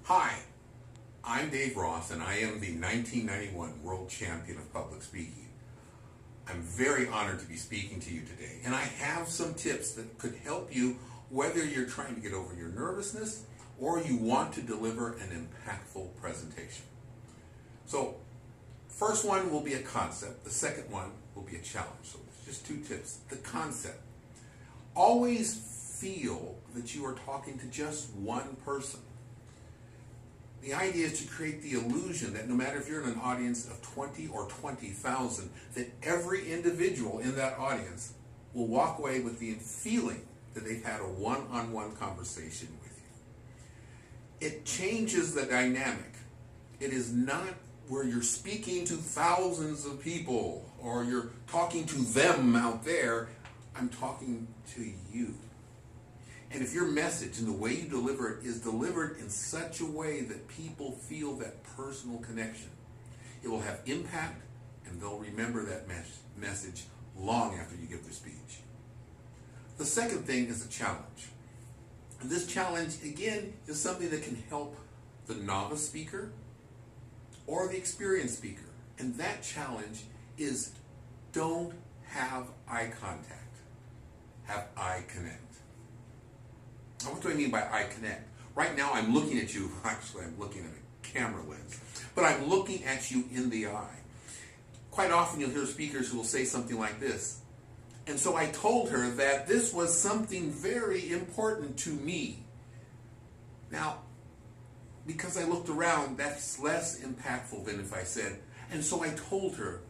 Hi, I'm Dave Ross, and I am the 1991 World Champion of Public Speaking. I'm very honored to be speaking to you today, and I have some tips that could help you whether you're trying to get over your nervousness or you want to deliver an impactful presentation. So, first one will be a concept, the second one will be a challenge. So, just two tips. The concept. Always feel that you are talking to just one person. The idea is to create the illusion that no matter if you're in an audience of 20 or 20,000, that every individual in that audience will walk away with the feeling that they've had a one-on-one conversation with you. It changes the dynamic. It is not where you're speaking to thousands of people or you're talking to them out there. I'm talking to you. And if your message and the way you deliver it is delivered in such a way that people feel that personal connection, it will have impact and they'll remember that message long after you give their speech. The second thing is a challenge. And this challenge, again, is something that can help the novice speaker or the experienced speaker. And that challenge is don't have eye contact. Have eye connect. Now, what do I mean by eye connect? Right now I'm looking at you, actually I'm looking at a camera lens, but I'm looking at you in the eye. Quite often you'll hear speakers who will say something like this. And so I told her that this was something very important to me. Now, because I looked around, that's less impactful than if I said, and so I told her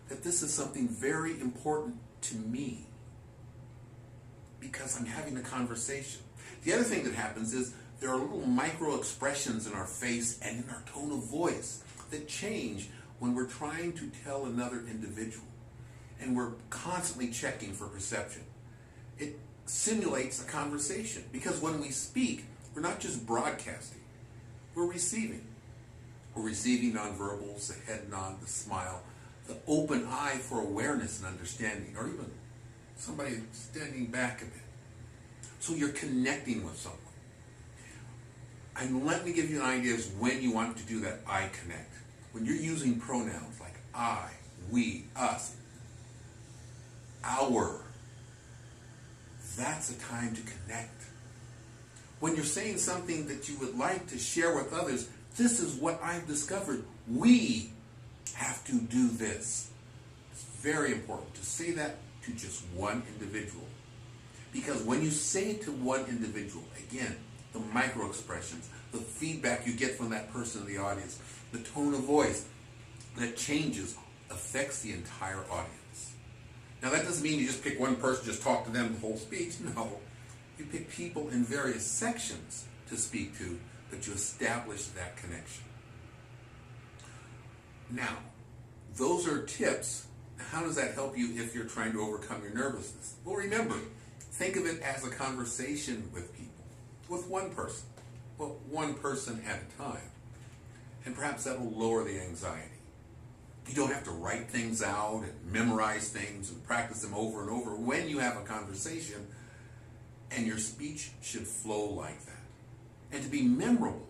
that this is something very important to me because I'm having a conversation. The other thing that happens is there are little micro expressions in our face and in our tone of voice that change when we're trying to tell another individual. And we're constantly checking for perception. It simulates a conversation because when we speak, we're not just broadcasting, we're receiving. We're receiving nonverbals, the head nod, the smile, the open eye for awareness and understanding, or even somebody standing back a bit. So you're connecting with someone. And let me give you an idea of when you want to do that eye connect. When you're using pronouns like I, we, us, our, that's a time to connect. When you're saying something that you would like to share with others, this is what I've discovered. We have to do this. It's very important to say that to just one individual. Because when you say it to one individual, again, the micro expressions, the feedback you get from that person in the audience, the tone of voice that changes affects the entire audience. Now that doesn't mean you just pick one person, just talk to them the whole speech. No. You pick people in various sections to speak to, but you establish that connection. Now, those are tips. How does that help you if you're trying to overcome your nervousness? Well, remember, think of it as a conversation with people, with one person. Well, one person at a time. And perhaps that will lower the anxiety. You don't have to write things out and memorize things and practice them over and over when you have a conversation, and your speech should flow like that. And to be memorable,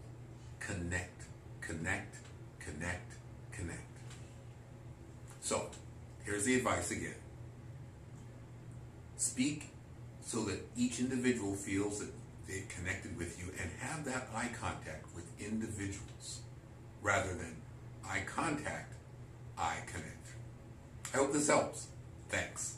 connect, connect, connect, connect. So, here's the advice again. Speak so that each individual feels that they've connected with you, and have that eye contact with individuals rather than eye contact, eye connect. I hope this helps. Thanks.